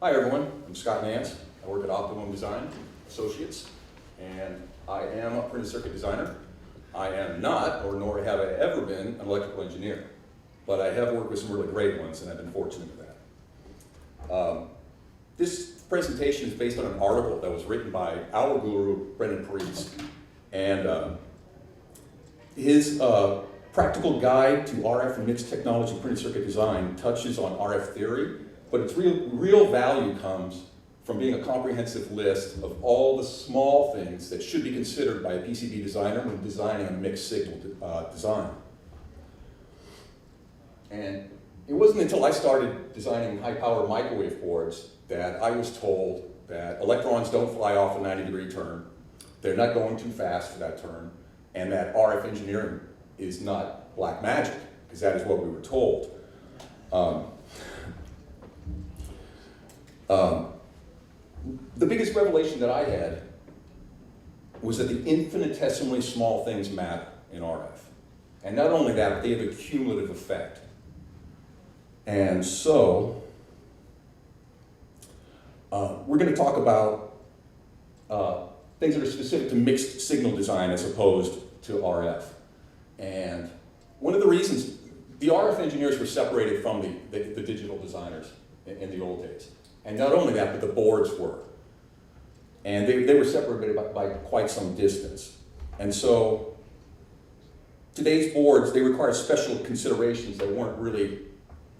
Hi everyone, I'm Scott Nance. I work at Optimum Design Associates, and I am a printed circuit designer. I am not, or nor have I ever been, an electrical engineer, but I have worked with some really great ones, and I've been fortunate with that. This presentation is based on an article that was written by our guru, Brendan Parise, and his practical guide to RF and mixed technology printed circuit design touches on RF theory, but its real value comes from being a comprehensive list of all the small things that should be considered by a PCB designer when designing a mixed signal design. And it wasn't until I started designing high-power microwave boards that I was told that electrons don't fly off a 90-degree turn, they're not going too fast for that turn, and that RF engineering is not black magic, because that is what we were told. The biggest revelation that I had was that the infinitesimally small things matter in RF. And not only that, but they have a cumulative effect. And so, we're going to talk about things that are specific to mixed signal design as opposed to RF. And one of the reasons, the RF engineers were separated from the digital designers in the old days. And not only that, but the boards were. And they were separated by quite some distance. And so today's boards, they require special considerations that weren't really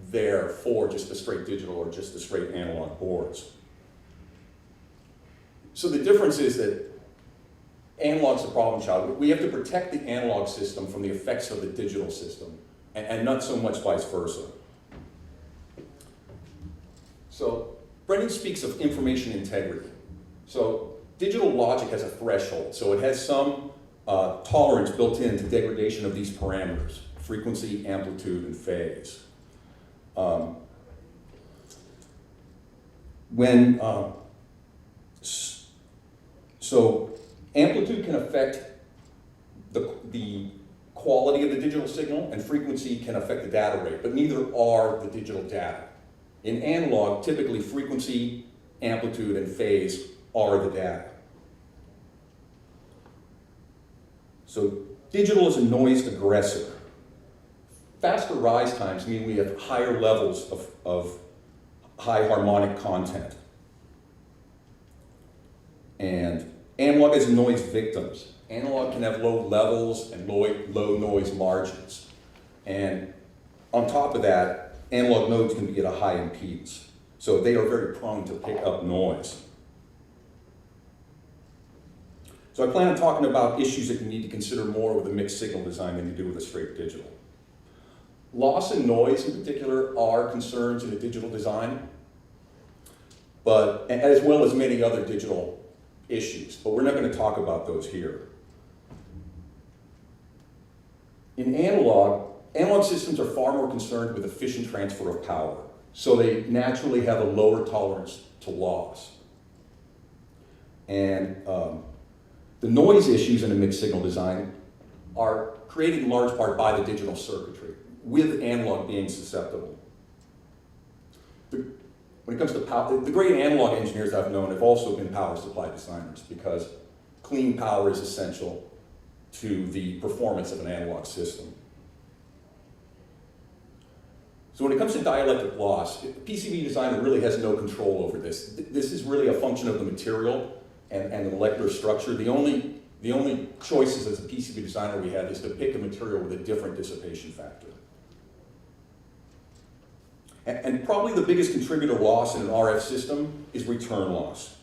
there for just the straight digital or just the straight analog boards. So the difference is that analog's the problem child. We have to protect the analog system from the effects of the digital system, and not so much vice versa. So Brendan speaks of information integrity. So digital logic has a threshold, so it has some tolerance built in to degradation of these parameters: frequency, amplitude, and phase. So amplitude can affect the quality of the digital signal, and frequency can affect the data rate, but neither are the digital data. In analog, typically frequency, amplitude, and phase are the data. So digital is a noise aggressor. Faster rise times mean we have higher levels of high harmonic content. And analog is noise victims. Analog can have low levels and low noise margins. And on top of that, analog nodes can be at a high impedance. So they are very prone to pick up noise. So I plan on talking about issues that you need to consider more with a mixed signal design than you do with a straight digital. Loss and noise in particular are concerns in a digital design, but as well as many other digital issues, but we're not going to talk about those here. In analog systems are far more concerned with efficient transfer of power, so they naturally have a lower tolerance to loss. And the noise issues in a mixed signal design are created in large part by the digital circuitry, with analog being susceptible. When it comes to power, the great analog engineers I've known have also been power supply designers, because clean power is essential to the performance of an analog system. So when it comes to dielectric loss, the PCB designer really has no control over this. This is really a function of the material and the molecular structure. The only choices as a PCB designer we had is to pick a material with a different dissipation factor. And probably the biggest contributor loss in an RF system is return loss.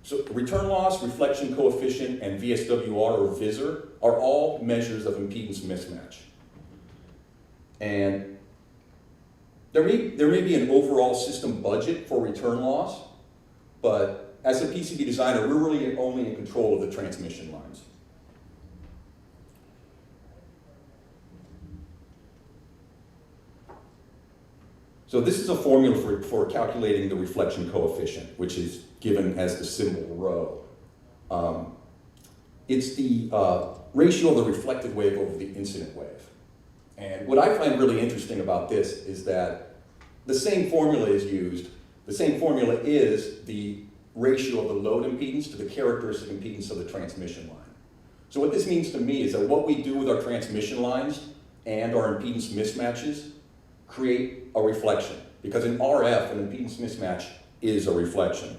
So return loss, reflection coefficient, and VSWR or VISR are all measures of impedance mismatch. And there may be an overall system budget for return loss, but as a PCB designer, we're really only in control of the transmission lines. So this is a formula for calculating the reflection coefficient, which is given as the symbol rho. It's the ratio of the reflected wave over the incident wave. And what I find really interesting about this is that the same formula is used The same formula is the ratio of the load impedance to the characteristic impedance of the transmission line. So what this means to me is that what we do with our transmission lines and our impedance mismatches create a reflection. Because in RF, an impedance mismatch is a reflection.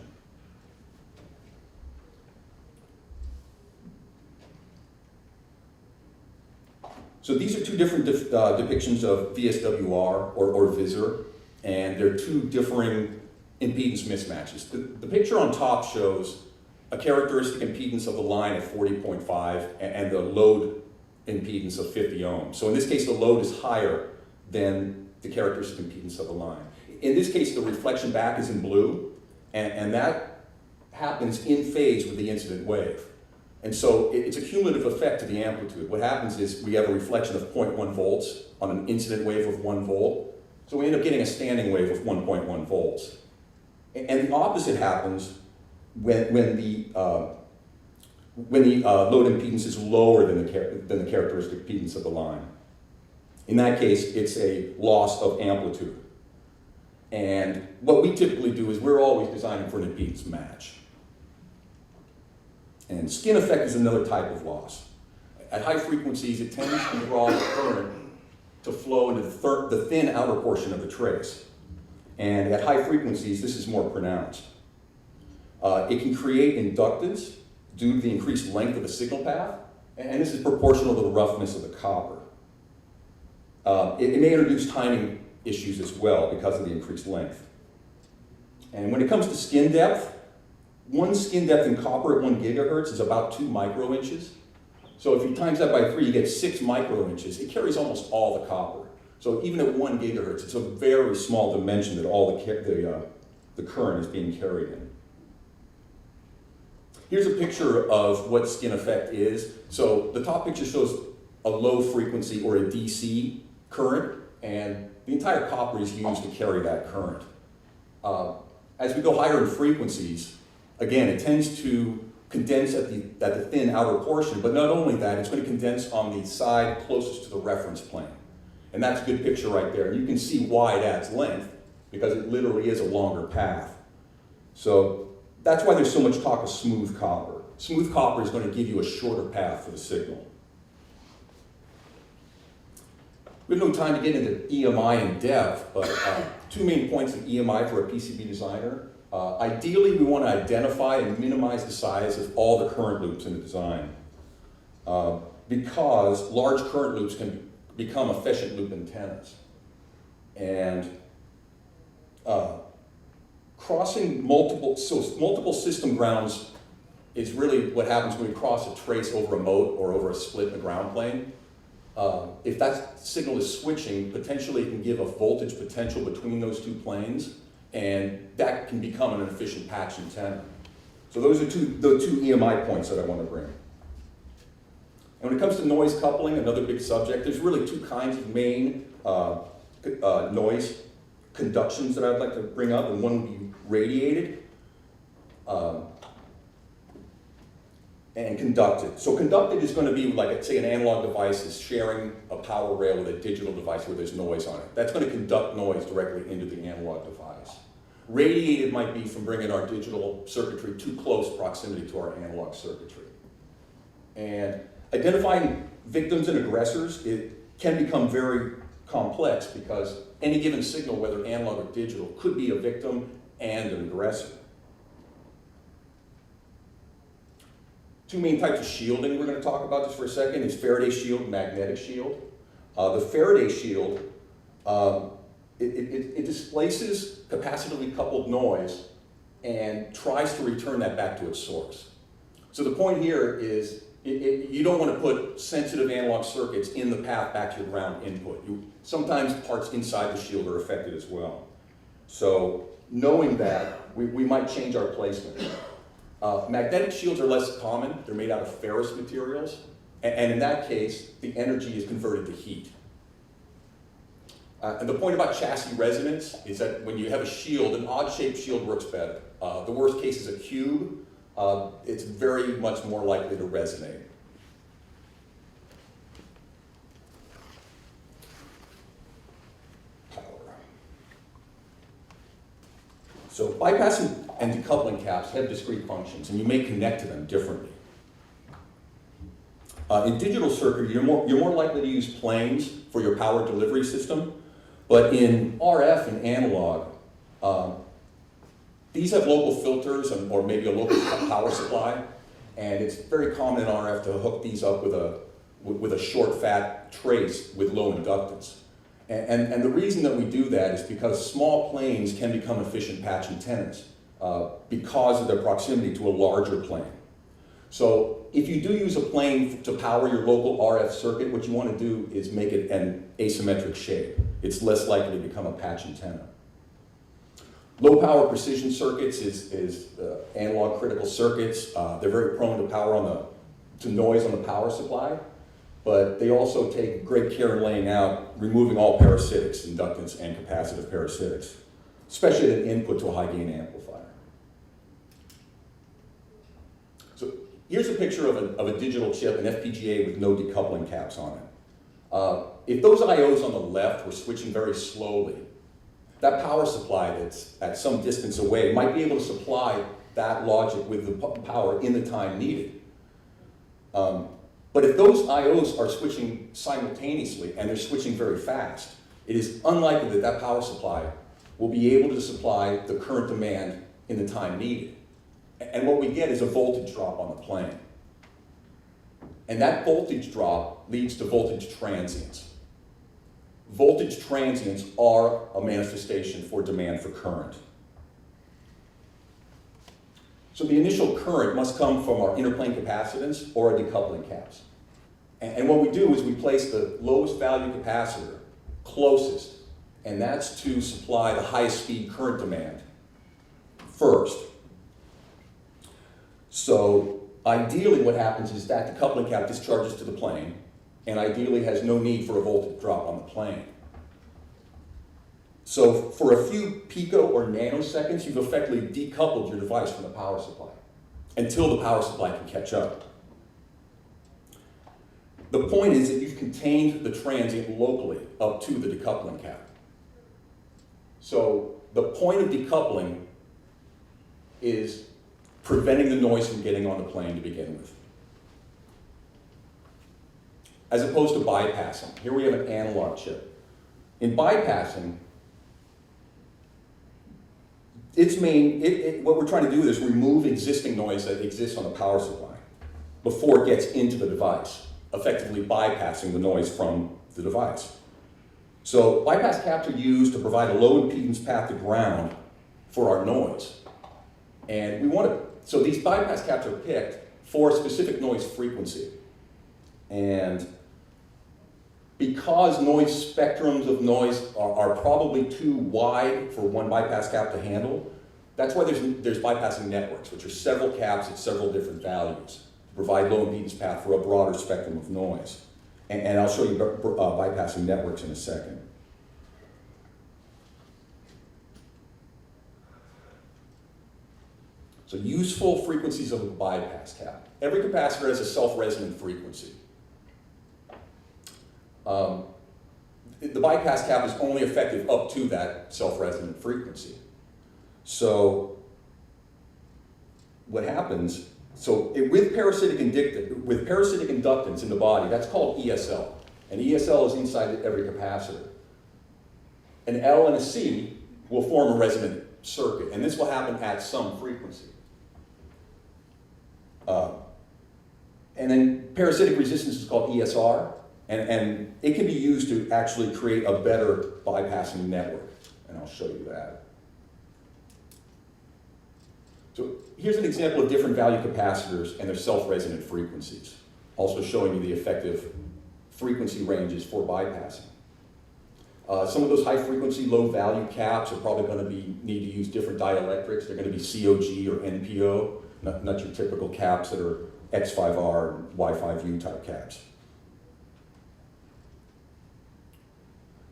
So these are two different depictions of VSWR or VISR, and they're two differing impedance mismatches. The picture on top shows a characteristic impedance of the line at 40.5 and the load impedance of 50 ohms. So in this case, the load is higher than the characteristic impedance of the line. In this case, the reflection back is in blue, and that happens in phase with the incident wave. And so it's a cumulative effect to the amplitude. What happens is we have a reflection of 0.1 volts on an incident wave of 1 volt. So we end up getting a standing wave of 1.1 volts. And the opposite happens when the load impedance is lower than the characteristic impedance of the line. In that case, it's a loss of amplitude. And what we typically do is we're always designing for an impedance match. And skin effect is another type of loss. At high frequencies, it tends to draw the current to flow into the thin outer portion of the trace. And at high frequencies, this is more pronounced. It can create inductance due to the increased length of the signal path, and this is proportional to the roughness of the copper. It may introduce timing issues as well because of the increased length. And when it comes to skin depth, one skin depth in copper at 1 gigahertz is about 2 microinches. So if you times that by 3, you get 6 microinches. It carries almost all the copper. So even at 1 gigahertz, it's a very small dimension that all the current is being carried in. Here's a picture of what skin effect is. So the top picture shows a low frequency or a DC current, and the entire copper is used to carry that current. As we go higher in frequencies, again, it tends to condense at the thin outer portion, but not only that, it's going to condense on the side closest to the reference plane. And that's a good picture right there. And you can see why it adds length, because it literally is a longer path. So that's why there's so much talk of smooth copper. Smooth copper is going to give you a shorter path for the signal. We have no time to get into EMI in depth, but two main points of EMI for a PCB designer. Ideally, we want to identify and minimize the size of all the current loops in the design, because large current loops can become efficient loop antennas. And crossing multiple system grounds is really what happens when we cross a trace over a moat or over a split in the ground plane. If that signal is switching, potentially it can give a voltage potential between those two planes, and that can become an inefficient patch antenna. So those are the two EMI points that I want to bring. And when it comes to noise coupling, another big subject, there's really two kinds of main noise conductions that I'd like to bring up, and one would be radiated and conducted. So conducted is going to be like, say, an analog device is sharing a power rail with a digital device where there's noise on it. That's going to conduct noise directly into the analog device. Radiated might be from bringing our digital circuitry too close proximity to our analog circuitry. And identifying victims and aggressors, it can become very complex because any given signal, whether analog or digital, could be a victim and an aggressor. Two main types of shielding we're going to talk about just for a second is Faraday Shield and magnetic shield. The Faraday Shield, it displaces capacitively coupled noise and tries to return that back to its source. So the point here is you don't want to put sensitive analog circuits in the path back to your ground input. Sometimes parts inside the shield are affected as well. So knowing that, we might change our placement. Magnetic shields are less common. They're made out of ferrous materials. And in that case, the energy is converted to heat. And the point about chassis resonance is that when you have a shield, an odd-shaped shield works better. The worst case is a cube. It's very much more likely to resonate. So bypassing and decoupling caps have discrete functions, and you may connect to them differently. In digital circuit, you're more likely to use planes for your power delivery system, but in RF and analog, these have local filters or maybe a local power supply, and it's very common in RF to hook these up with a short, fat trace with low inductance. And the reason that we do that is because small planes can become efficient patch antennas because of their proximity to a larger plane. So if you do use a plane to power your local RF circuit, what you want to do is make it an asymmetric shape. It's less likely to become a patch antenna. Low power precision circuits is analog critical circuits. They're very prone to noise on the power supply, but they also take great care in laying out, removing all parasitics, inductance and capacitive parasitics, especially at an input to a high gain amplifier. So here's a picture of a digital chip, an FPGA with no decoupling caps on it. If those IOs on the left were switching very slowly, that power supply that's at some distance away might be able to supply that logic with the power in the time needed. But if those IOs are switching simultaneously and they're switching very fast, it is unlikely that that power supply will be able to supply the current demand in the time needed. And what we get is a voltage drop on the plane. And that voltage drop leads to voltage transients. Voltage transients are a manifestation for demand for current. So the initial current must come from our interplane capacitance or our decoupling caps. And what we do is we place the lowest value capacitor closest, and that's to supply the highest speed current demand first. So ideally what happens is that decoupling cap discharges to the plane, and ideally has no need for a voltage drop on the plane. So for a few pico or nanoseconds, you've effectively decoupled your device from the power supply until the power supply can catch up. The point is that you've contained the transient locally up to the decoupling cap. So the point of decoupling is preventing the noise from getting on the plane to begin with, as opposed to bypassing. Here we have an analog chip. In bypassing, what we're trying to do is remove existing noise that exists on the power supply before it gets into the device, effectively bypassing the noise from the device. So bypass caps are used to provide a low impedance path to ground for our noise. And so these bypass caps are picked for a specific noise frequency. And because noise spectrums of noise are probably too wide for one bypass cap to handle, that's why there's bypassing networks, which are several caps at several different values to provide low impedance path for a broader spectrum of noise. And I'll show you bypassing networks in a second. So useful frequencies of a bypass cap. Every capacitor has a self-resonant frequency. The bypass cap is only effective up to that self-resonant frequency. So what happens, with parasitic inductance in the body, that's called ESL. And ESL is inside every capacitor. An L and a C will form a resonant circuit, and this will happen at some frequency. And then parasitic resistance is called ESR, and it can be used to actually create a better bypassing network, and I'll show you that. So here's an example of different value capacitors and their self-resonant frequencies, also showing you the effective frequency ranges for bypassing. Some of those high-frequency, low-value caps are probably going to need to use different dielectrics. They're going to be COG or NPO, not your typical caps that are X5R and Y5U type caps.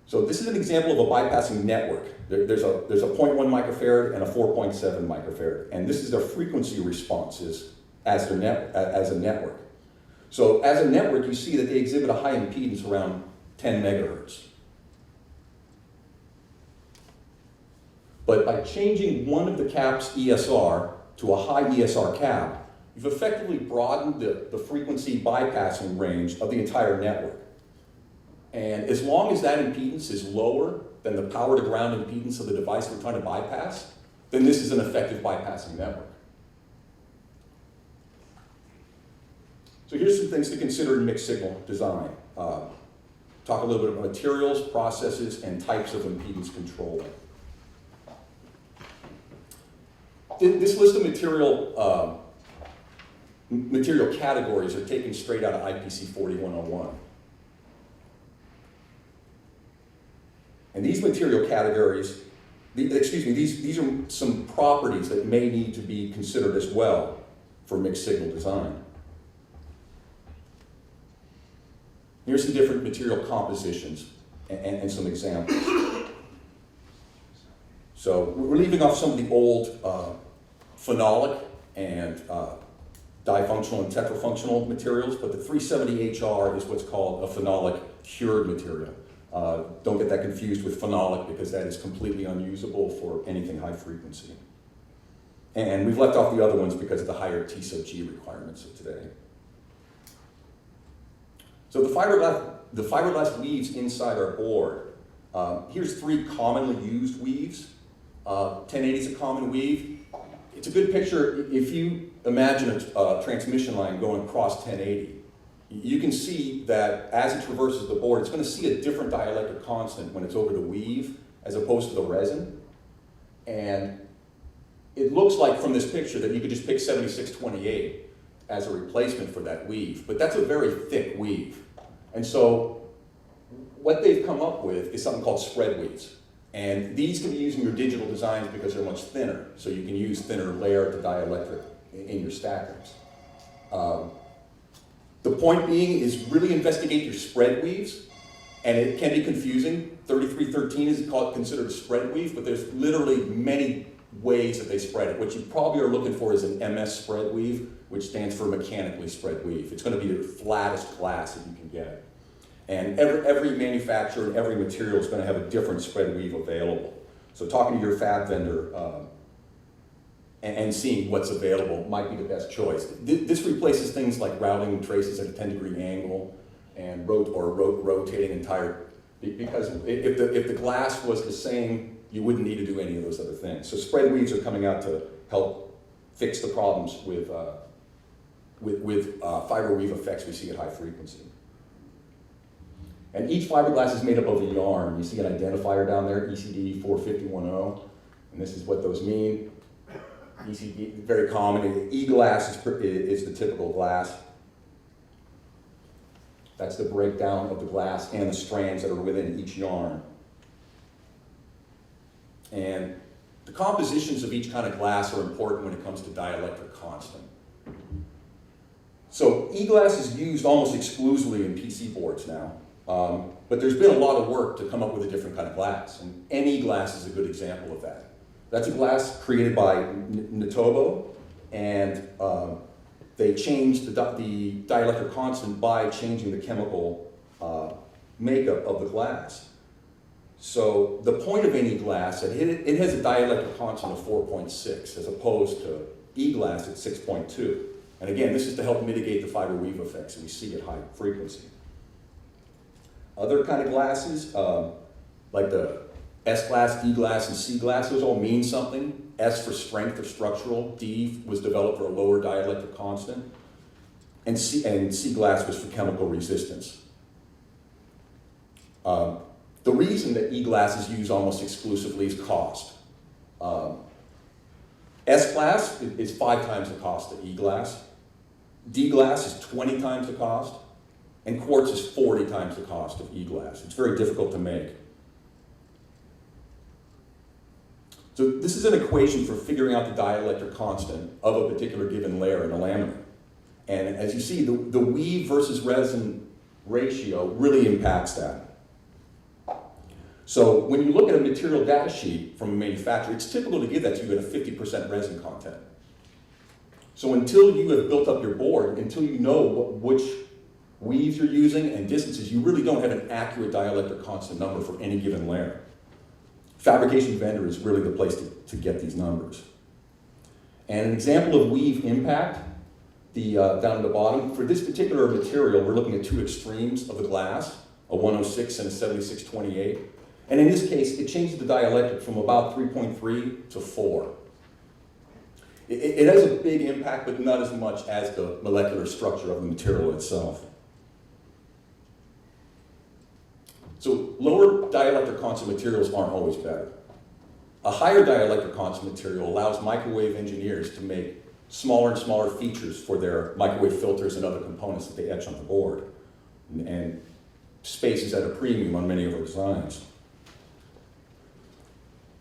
So this is an example of a bypassing network. There's a 0.1 microfarad and a 4.7 microfarad, and this is their frequency responses as a network. So as a network, you see that they exhibit a high impedance around 10 megahertz. But by changing one of the caps ESR to a high ESR cap, you've effectively broadened the frequency bypassing range of the entire network. And as long as that impedance is lower than the power to ground impedance of the device we're trying to bypass, then this is an effective bypassing network. So here's some things to consider in mixed signal design. Talk a little bit about materials, processes, and types of impedance control. This list of material categories are taken straight out of IPC 4101. And these material categories, these are some properties that may need to be considered as well for mixed signal design. Here's some different material compositions and some examples. So we're leaving off some of the old phenolic and difunctional and tetrafunctional materials, but the 370HR is what's called a phenolic cured material. Don't get that confused with phenolic because that is completely unusable for anything high frequency. And we've left off the other ones because of the higher T sub G requirements of today. So the fiberglass weaves inside our board. Here's 3 commonly used weaves. 1080 is a common weave. It's a good picture if you imagine a transmission line going across 1080. You can see that as it traverses the board, it's going to see a different dielectric constant when it's over the weave as opposed to the resin. And it looks like from this picture that you could just pick 7628 as a replacement for that weave, but that's a very thick weave. And so what they've come up with is something called spread weaves. And these can be used in your digital designs because they're much thinner, so you can use thinner layer to dielectric in your stackers. The point being is really investigate your spread weaves, and it can be confusing. 3313 is considered a spread weave, but there's literally many ways that they spread it. What you probably are looking for is an MS spread weave, which stands for mechanically spread weave. It's going to be the flattest glass that you can get. And every manufacturer and every material is going to have a different spread weave available. So talking to your fab vendor and seeing what's available might be the best choice. This replaces things like routing traces at a 10-degree angle and rotating entire, because if the glass was the same, you wouldn't need to do any of those other things. So spread weaves are coming out to help fix the problems with fiber weave effects we see at high frequency. And each fiberglass is made up of a yarn. You see an identifier down there, ECD 45010, and this is what those mean. ECD, very common. E-glass is the typical glass. That's the breakdown of the glass and the strands that are within each yarn. And the compositions of each kind of glass are important when it comes to dielectric constant. So E-glass is used almost exclusively in PC boards now. But there's been a lot of work to come up with a different kind of glass, and NE glass is a good example of that. That's a glass created by Nitobo, and they changed the dielectric constant by changing the chemical makeup of the glass. So the point of NE glass, it has a dielectric constant of 4.6 as opposed to E glass at 6.2. And again, this is to help mitigate the fiber weave effects that we see at high frequency. Other kind of glasses, like the S glass, D glass, and C glass, those all mean something. S for strength or structural, D was developed for a lower dielectric constant, and C glass was for chemical resistance. The reason that E glass is used almost exclusively is cost. S glass is 5 times the cost of E glass. D glass is 20 times the cost. And quartz is 40 times the cost of E-glass. It's very difficult to make. So this is an equation for figuring out the dielectric constant of a particular given layer in a laminate. And as you see, the weave versus resin ratio really impacts that. So when you look at a material data sheet from a manufacturer, it's typical to give that to you at a 50% resin content. So until you have built up your board, until you know which weaves you're using and distances, you really don't have an accurate dielectric constant number for any given layer. fabrication vendor is really the place to get these numbers. And an example of weave impact, down at the bottom, for this particular material, we're looking at two extremes of the glass, a 106 and a 7628. And in this case, it changes the dielectric from about 3.3 to 4. It has a big impact, but not as much as the molecular structure of the material itself. So lower dielectric constant materials aren't always better. A higher dielectric constant material allows microwave engineers to make smaller and smaller features for their microwave filters and other components that they etch on the board. And space is at a premium on many of our designs.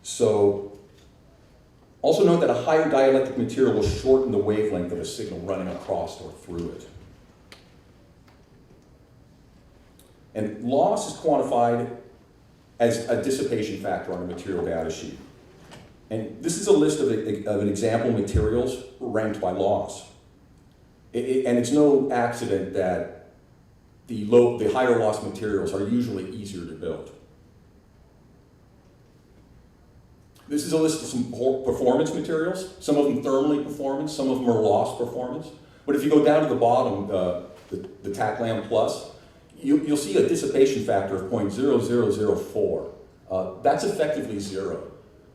So, also note that a higher dielectric material will shorten the wavelength of a signal running across or through it. And loss is quantified as a dissipation factor on a material data sheet. And this is a list of an example materials ranked by loss. And it's no accident that the higher loss materials are usually easier to build. This is a list of some performance materials, some of them thermally performance, some of them are loss performance. But if you go down to the bottom, the TACLAM Plus, you'll see a dissipation factor of 0.0004. That's effectively 0.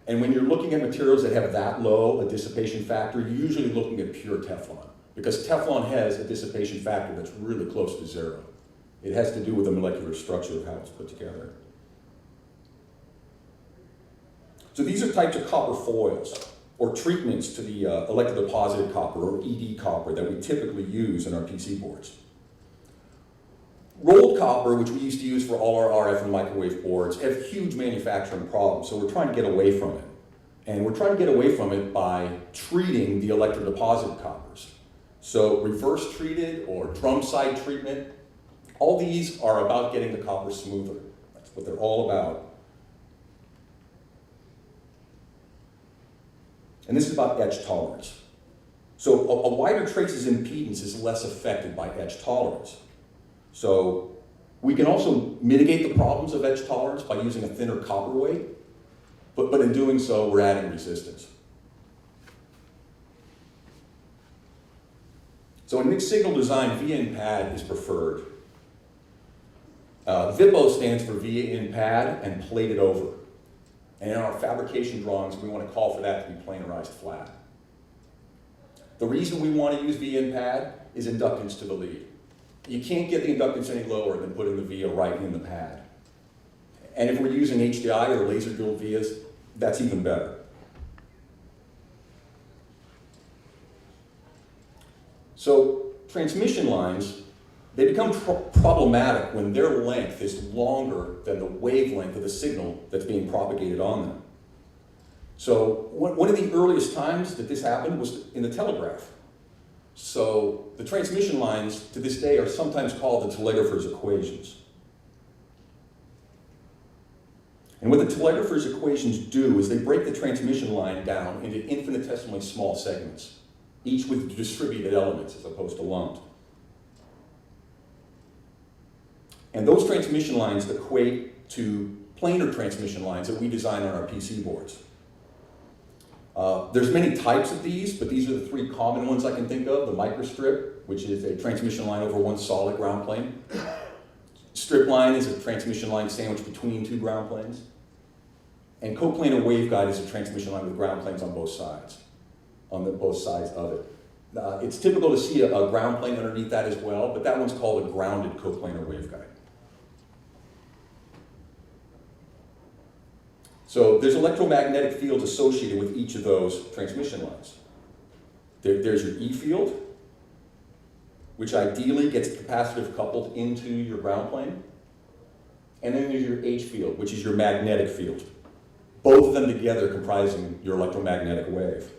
And when you're looking at materials that have that low a dissipation factor, you're usually looking at pure Teflon, because Teflon has a dissipation factor that's really close to 0. It has to do with the molecular structure of how it's put together. So these are types of copper foils, or treatments to the electro-deposited copper, or ED copper, that we typically use in our PC boards. Rolled copper, which we used to use for all our RF and microwave boards, have huge manufacturing problems, so we're trying to get away from it. And we're trying to get away from it by treating the electro-deposited coppers. So reverse treated or drum side treatment, all these are about getting the copper smoother. That's what they're all about. And this is about edge tolerance. So a wider trace's impedance is less affected by edge tolerance. So we can also mitigate the problems of edge tolerance by using a thinner copper weight, but in doing so, we're adding resistance. So in mixed signal design, via in pad is preferred. VIPO stands for via in pad and plated over. And in our fabrication drawings, we want to call for that to be planarized flat. The reason we want to use via in pad is inductance to the lead. You can't get the inductance any lower than putting the via right in the pad. And if we're using HDI or laser drilled vias, that's even better. So transmission lines, they become problematic when their length is longer than the wavelength of the signal that's being propagated on them. So one of the earliest times that this happened was in the telegraph. So the transmission lines to this day are sometimes called the telegrapher's equations. And what the telegrapher's equations do is they break the transmission line down into infinitesimally small segments, each with distributed elements as opposed to lumped. And those transmission lines equate to planar transmission lines that we design on our PC boards. There's many types of these, but these are the three common ones I can think of. The microstrip, which is a transmission line over one solid ground plane. Stripline is a transmission line sandwiched between two ground planes. And coplanar waveguide is a transmission line with ground planes on both sides, both sides of it. It's typical to see a ground plane underneath that as well, but that one's called a grounded coplanar waveguide. So there's electromagnetic fields associated with each of those transmission lines. There's your E field, which ideally gets capacitive coupled into your ground plane. And then there's your H field, which is your magnetic field. Both of them together comprising your electromagnetic wave.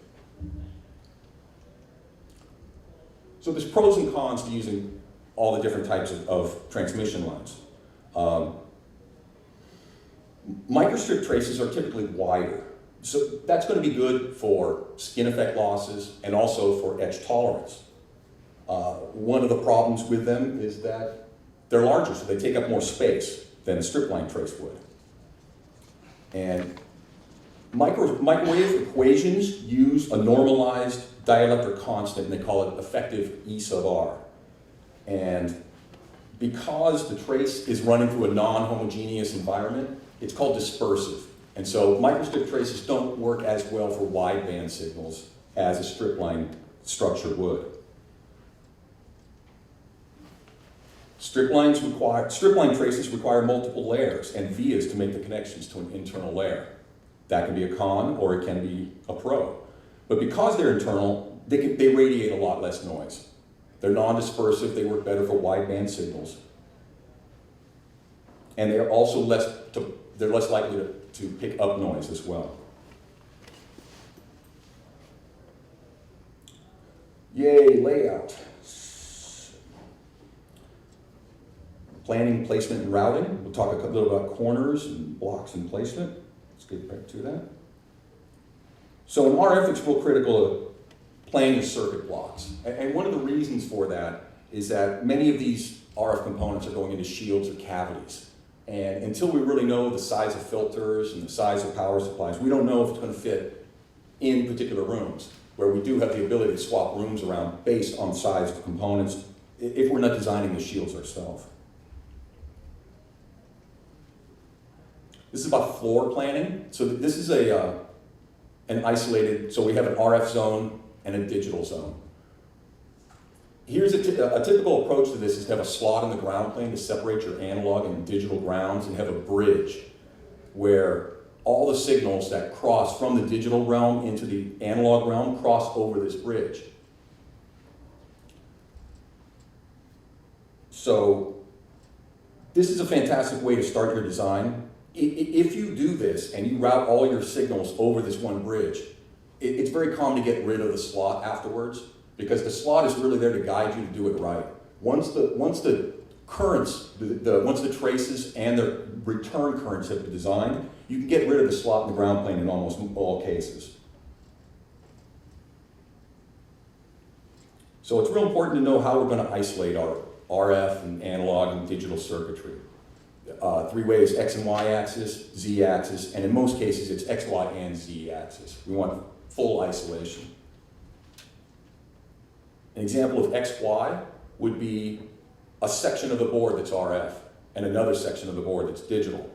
So there's pros and cons to using all the different types of transmission lines. Microstrip traces are typically wider. So that's going to be good for skin effect losses and also for edge tolerance. One of the problems with them is that they're larger, so they take up more space than a strip line trace would. And Microwave equations use a normalized dielectric constant, and they call it effective E sub R. And because the trace is running through a non-homogeneous environment, it's called dispersive. And so microstrip traces don't work as well for wideband signals as a stripline structure would. Stripline traces require multiple layers and vias to make the connections to an internal layer. That can be a con or it can be a pro. But because they're internal, they radiate a lot less noise. They're non-dispersive, they work better for wideband signals. And they're also less likely to pick up noise as well. Yay, layout. Planning, placement, and routing. We'll talk a little about corners and blocks and placement. Let's get back to that. So in RF, it's real critical of playing your circuit blocks. And one of the reasons for that is that many of these RF components are going into shields or cavities. And until we really know the size of filters and the size of power supplies, we don't know if it's going to fit in particular rooms, where we do have the ability to swap rooms around based on size of components if we're not designing the shields ourselves. This is about floor planning. So this is an isolated, so we have an RF zone and a digital zone. Here's a typical approach to this is to have a slot in the ground plane to separate your analog and digital grounds, and have a bridge where all the signals that cross from the digital realm into the analog realm cross over this bridge. So this is a fantastic way to start your design. If you do this and you route all your signals over this one bridge, it's very common to get rid of the slot afterwards, because the slot is really there to guide you to do it right. Once the currents, once the traces and the return currents have been designed, you can get rid of the slot in the ground plane in almost all cases. So it's real important to know how we're going to isolate our RF and analog and digital circuitry. Three ways: X and Y axis, Z axis, and in most cases it's X, Y, and Z axis. We want full isolation. An example of XY would be a section of the board that's RF and another section of the board that's digital.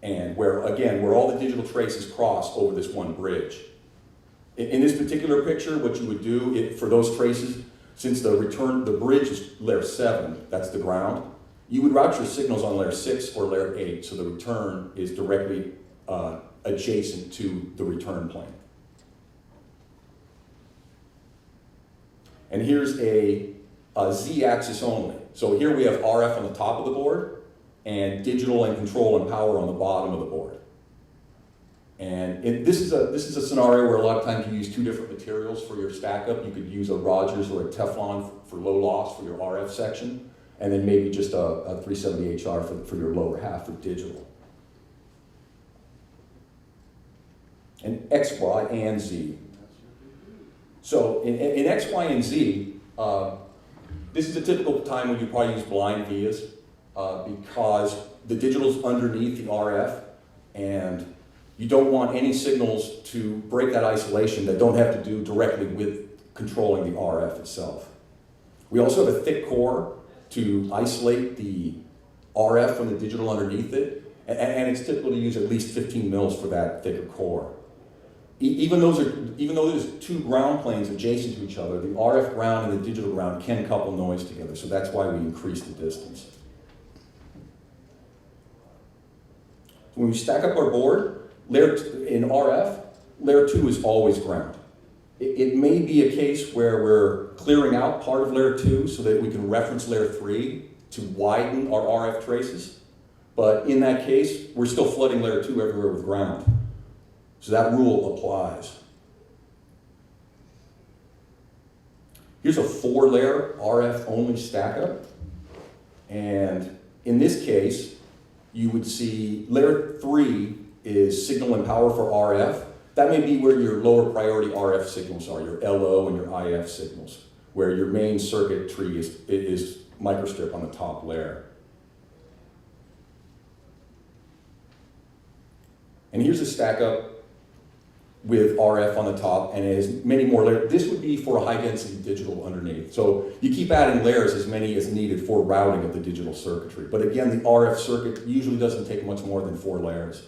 And where all the digital traces cross over this one bridge. In this particular picture, what you would do for those traces, since the bridge is layer 7, that's the ground, you would route your signals on layer 6 or layer 8, so the return is directly adjacent to the return plane. And here's a Z-axis only. So here we have RF on the top of the board and digital and control and power on the bottom of the board. And this is a scenario where a lot of times you use two different materials for your stack up. You could use a Rogers or a Teflon for low loss for your RF section, and then maybe just a 370 HR for your lower half for digital. And X, Y, and Z. So in X, Y, and Z, this is a typical time when you probably use blind vias because the digital's underneath the RF, and you don't want any signals to break that isolation that don't have to do directly with controlling the RF itself. We also have a thick core to isolate the RF from the digital underneath it, and it's typical to use at least 15 mils for that thicker core. Even though there's two ground planes adjacent to each other, the RF ground and the digital ground can couple noise together, so that's why we increase the distance. So when we stack up our board, in RF, layer 2 is always ground. It may be a case where we're clearing out part of layer 2 so that we can reference layer 3 to widen our RF traces, but in that case, we're still flooding layer 2 everywhere with ground. So that rule applies. Here's a 4-layer RF only stack up. And in this case, you would see layer 3 is signal and power for RF. That may be where your lower priority RF signals are, your LO and your IF signals, where your main circuitry is microstrip on the top layer. And here's a stack up with RF on the top and as many more layers. This would be for a high density digital underneath. So you keep adding layers as many as needed for routing of the digital circuitry. But again, the RF circuit usually doesn't take much more than 4 layers.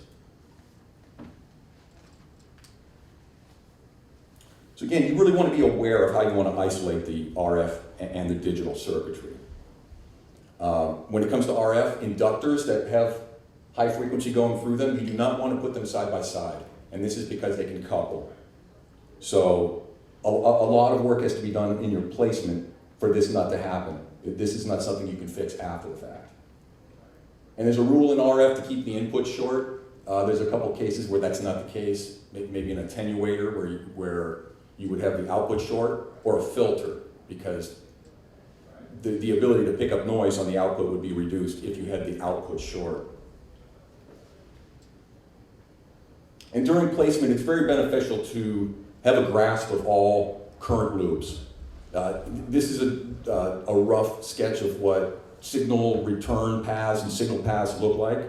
So again, you really want to be aware of how you want to isolate the RF and the digital circuitry. When it comes to RF, inductors that have high frequency going through them, you do not want to put them side by side. And this is because they can couple. So a lot of work has to be done in your placement for this not to happen. This is not something you can fix after the fact. And there's a rule in RF to keep the input short. There's a couple cases where that's not the case. Maybe an attenuator where you would have the output short, or a filter, because the ability to pick up noise on the output would be reduced if you had the output short. And during placement, it's very beneficial to have a grasp of all current loops. This is a rough sketch of what signal return paths and signal paths look like.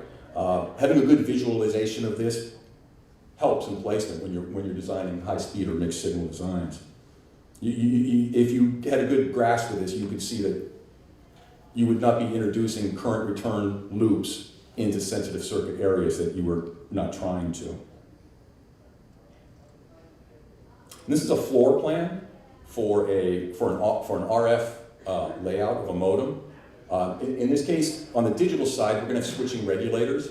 Having a good visualization of this helps in placement when you're designing high-speed or mixed signal designs. If you had a good grasp of this, you could see that you would not be introducing current return loops into sensitive circuit areas that you were not trying to. And this is a floor plan for an RF layout of a modem. In this case, on the digital side, we're going to have switching regulators.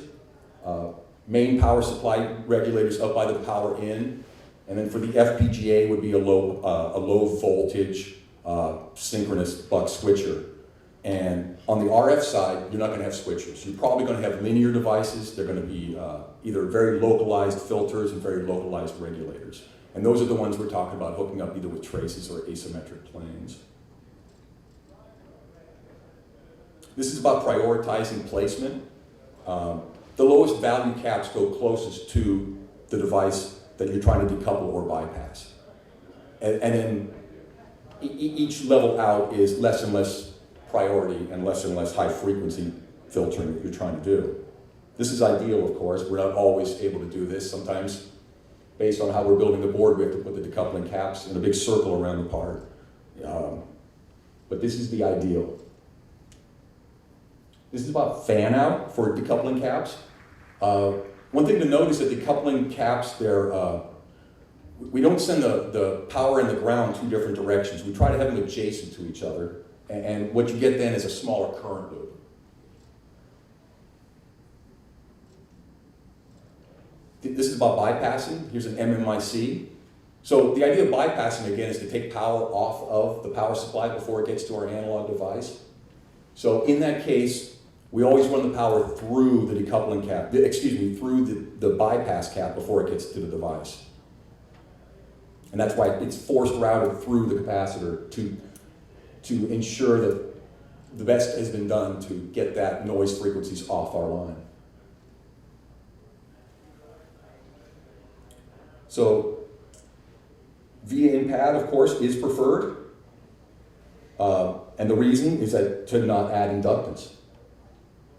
Main power supply regulators up by the power in, and then for the FPGA would be a low voltage synchronous buck switcher. And on the RF side, you're not going to have switchers. You're probably going to have linear devices. They're going to be either very localized filters and very localized regulators. And those are the ones we're talking about hooking up either with traces or asymmetric planes. This is about prioritizing placement. The lowest value caps go closest to the device that you're trying to decouple or bypass. And then each level out is less and less priority and less high frequency filtering that you're trying to do. This is ideal, of course. We're not always able to do this. Sometimes, based on how we're building the board, we have to put the decoupling caps in a big circle around the part. But this is the ideal. This is about fan out for decoupling caps. One thing to note is that decoupling caps, we don't send the power and the ground 2 different directions. We try to have them adjacent to each other. And what you get then is a smaller current loop. This is about bypassing. Here's an MMIC. So the idea of bypassing, again, is to take power off of the power supply before it gets to our analog device. So in that case, we always run the power through the decoupling cap, through the bypass cap before it gets to the device. And that's why it's forced routed through the capacitor to ensure that the best has been done to get that noise frequencies off our line. So via in-pad, of course, is preferred. And the reason is that to not add inductance.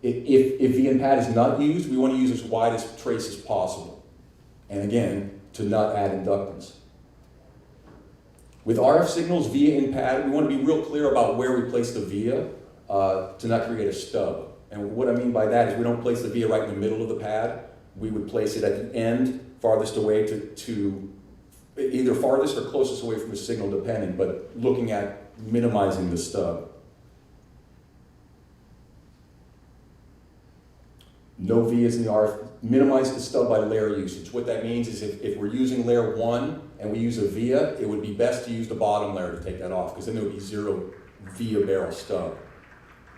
If the in-pad is not used, we want to use as wide as trace as possible. And again, to not add inductance. With RF signals via in-pad, we want to be real clear about where we place the via to not create a stub. And what I mean by that is we don't place the via right in the middle of the pad. We would place it at the end, farthest away to either farthest or closest away from the signal depending, but looking at minimizing the stub. No vias in the RF. Minimize the stub by layer usage. What that means is if we're using layer 1 and we use a via, it would be best to use the bottom layer to take that off, because then there would be 0 via barrel stub.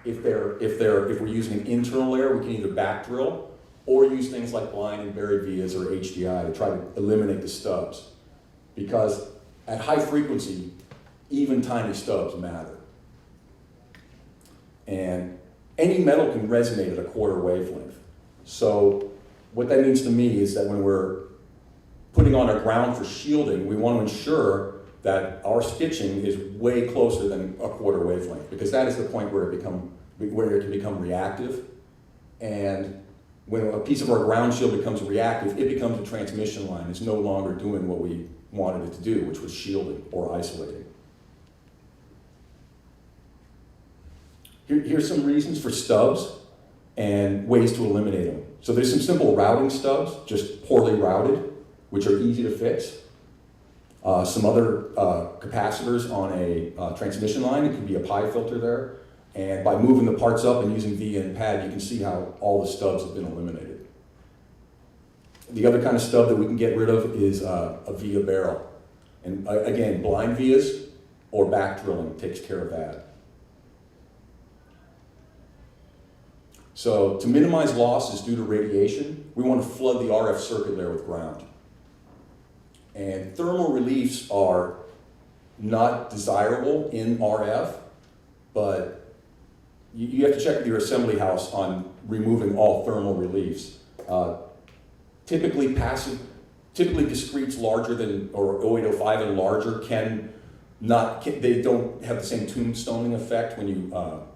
If we're using an internal layer, we can either back drill or use things like blind and buried vias or HDI to try to eliminate the stubs. Because at high frequency, even tiny stubs matter. And any metal can resonate at a quarter wavelength. So what that means to me is that when we're putting on our ground for shielding, we want to ensure that our stitching is way closer than a quarter wavelength, because that is the point where it can become reactive, and when a piece of our ground shield becomes reactive, it becomes a transmission line. It's no longer doing what we wanted it to do, which was shielding or isolating. Here's some reasons for stubs and ways to eliminate them. So there's some simple routing stubs, just poorly routed, which are easy to fix. Some other capacitors on a transmission line, it can be a pi filter there. And by moving the parts up and using via and pad, you can see how all the stubs have been eliminated. The other kind of stub that we can get rid of is a via barrel. And again, blind vias or back drilling takes care of that. So to minimize losses due to radiation, we want to flood the RF circuit layer with ground. And thermal reliefs are not desirable in RF, but you have to check with your assembly house on removing all thermal reliefs. Typically discretes larger than, or 0805 and larger they don't have the same tombstoning effect when you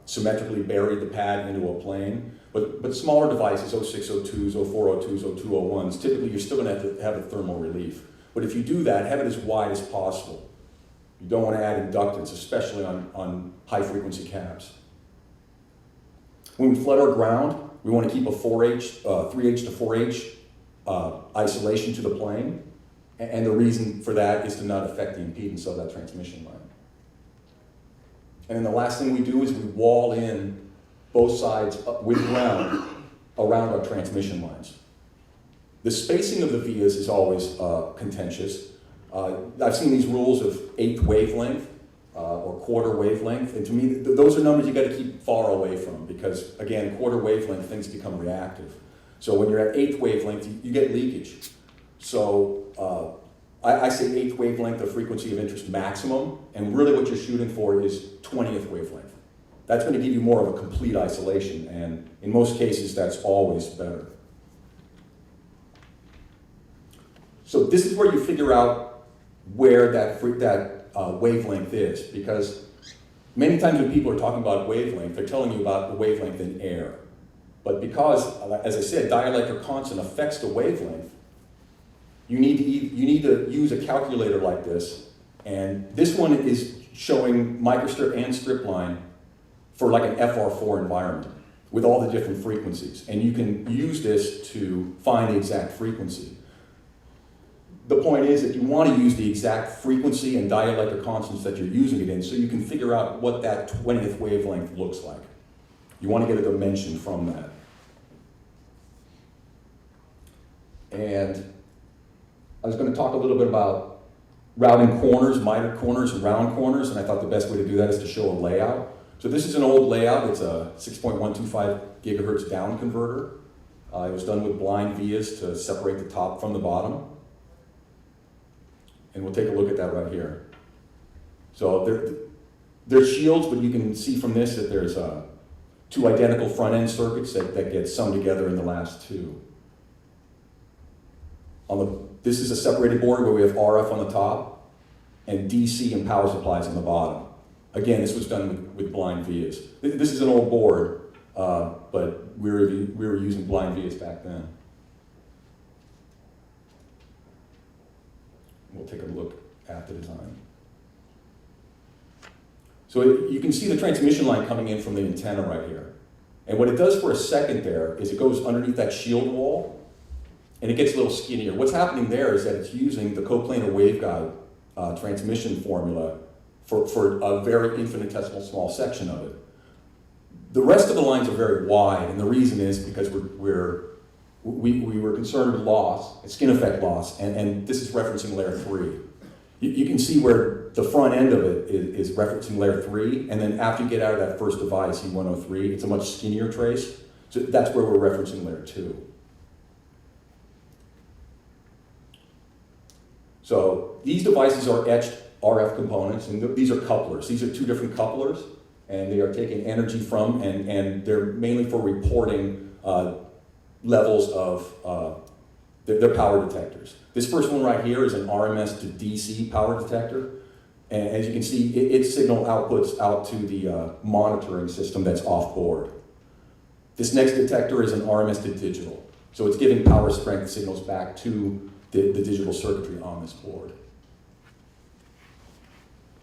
symmetrically bury the pad into a plane. But smaller devices, 0602s, 0402s, 0201s, typically you're still going to have a thermal relief. But if you do that, have it as wide as possible. You don't want to add inductance, especially on high frequency caps. When we flood our ground, we want to keep a 3H to 4H isolation to the plane. And the reason for that is to not affect the impedance of that transmission line. And then the last thing we do is we wall in both sides with ground around our transmission lines. The spacing of the vias is always contentious. I've seen these rules of 1/8 wavelength or 1/4 wavelength, and to me, those are numbers you got to keep far away from because, again, 1/4 wavelength, things become reactive. So when you're at 1/8 wavelength, you get leakage. So I say 1/8 wavelength of frequency of interest maximum, and really what you're shooting for is 20th wavelength. That's going to give you more of a complete isolation, and in most cases, that's always better. So this is where you figure out where that wavelength is, because many times when people are talking about wavelength, they're telling you about the wavelength in air. But because, as I said, dielectric constant affects the wavelength, you need to use a calculator like this, and this one is showing microstrip and stripline for like an FR4 environment with all the different frequencies, and you can use this to find the exact frequency. The point is that you want to use the exact frequency and dielectric constants that you're using it in so you can figure out what that 20th wavelength looks like. You want to get a dimension from that. And I was going to talk a little bit about routing corners, mitered corners, and round corners, and I thought the best way to do that is to show a layout. So this is an old layout. It's a 6.125 gigahertz down converter. It was done with blind vias to separate the top from the bottom. And we'll take a look at that right here. So they're shields, but you can see from this that there's two identical front-end circuits that get summed together in the last two. This is a separated board where we have RF on the top and DC and power supplies on the bottom. Again, this was done with blind vias. This is an old board, but we were using blind vias back then. We'll take a look at the design. So you can see the transmission line coming in from the antenna right here. And what it does for a second there is it goes underneath that shield wall, and it gets a little skinnier. What's happening there is that it's using the coplanar waveguide transmission formula for a very infinitesimal small section of it. The rest of the lines are very wide, and the reason is because we were concerned with loss, skin effect loss, and this is referencing layer 3. You can see where the front end of it is referencing layer 3, and then after you get out of that first device, E103, it's a much skinnier trace. So that's where we're referencing layer 2. So these devices are etched RF components, and these are couplers. These are two different couplers, and they are taking energy from, and they're mainly for reporting levels of their power detectors. This first one right here is an RMS to DC power detector, and as you can see, its signal outputs out to the monitoring system that's off board. This next detector is an RMS to digital. So it's giving power strength signals back to the digital circuitry on this board.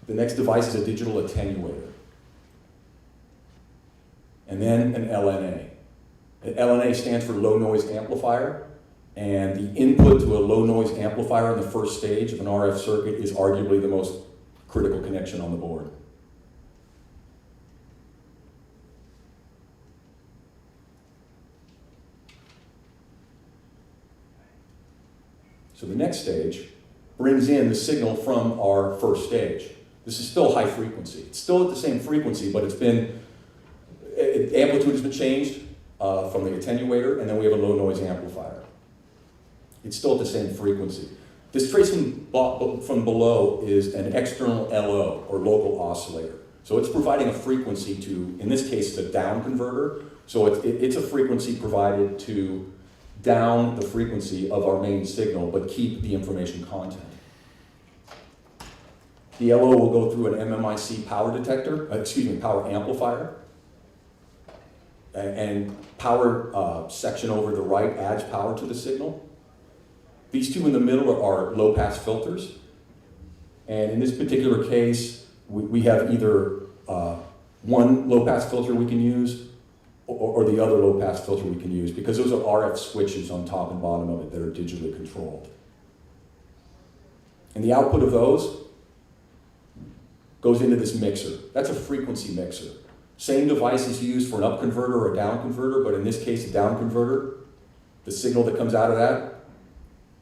The next device is a digital attenuator. And then an LNA. An LNA stands for low noise amplifier, and the input to a low noise amplifier in the first stage of an RF circuit is arguably the most critical connection on the board. So the next stage brings in the signal from our first stage. This is still high frequency. It's still at the same frequency, but amplitude has been changed from the attenuator, and then we have a low noise amplifier. It's still at the same frequency. This trace from below is an external LO, or local oscillator. So it's providing a frequency to, in this case, it's a down converter. So it's a frequency provided to down the frequency of our main signal, but keep the information content. The LO will go through an MMIC power power amplifier. And power section over the right adds power to the signal. These two in the middle are low-pass filters. And in this particular case, we have either one low-pass filter we can use or the other low-pass filter we can use, because those are RF switches on top and bottom of it that are digitally controlled. And the output of those goes into this mixer. That's a frequency mixer. Same device is used for an up converter or a down converter, but in this case, a down converter, the signal that comes out of that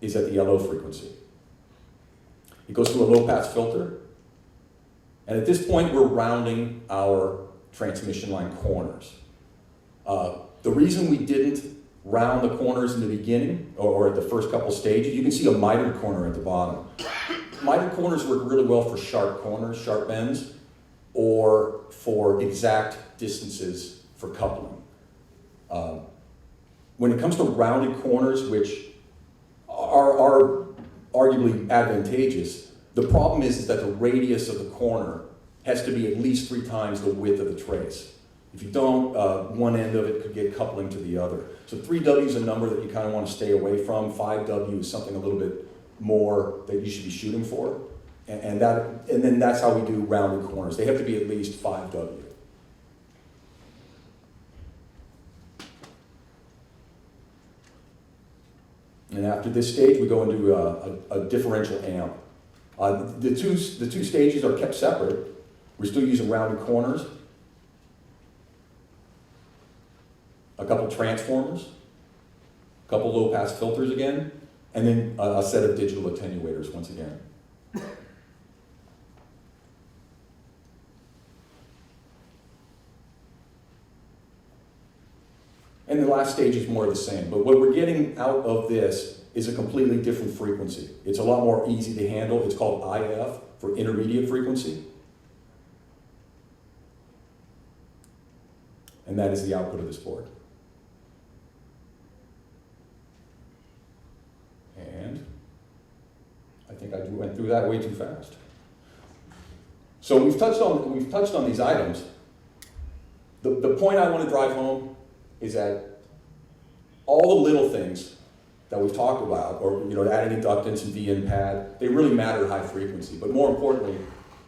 is at the LO frequency. It goes through a low-pass filter, and at this point, we're rounding our transmission line corners. The reason we didn't round the corners in the beginning, or at the first couple stages, you can see a mitered corner at the bottom. Mitered corners work really well for sharp corners, sharp bends, or for exact distances for coupling. When it comes to rounded corners, which are arguably advantageous, the problem is that the radius of the corner has to be at least 3 times the width of the trace. If you don't, one end of it could get coupling to the other. So 3W is a number that you kind of want to stay away from. 5W is something a little bit more that you should be shooting for. And then that's how we do rounded corners. They have to be at least 5W. And after this stage, we go into a differential amp. The two stages are kept separate. We're still using rounded corners, a couple transformers, a couple low-pass filters again, and then a set of digital attenuators once again. And the last stage is more of the same, but what we're getting out of this is a completely different frequency. It's a lot more easy to handle. It's called IF, for intermediate frequency. And that is the output of this board. And I think I went through that way too fast. So we've touched on these items. The point I want to drive home is that all the little things that we've talked about, or adding inductance and V-in pad, they really matter at high frequency. But more importantly,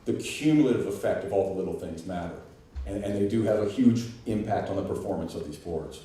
the cumulative effect of all the little things matter. And they do have a huge impact on the performance of these boards.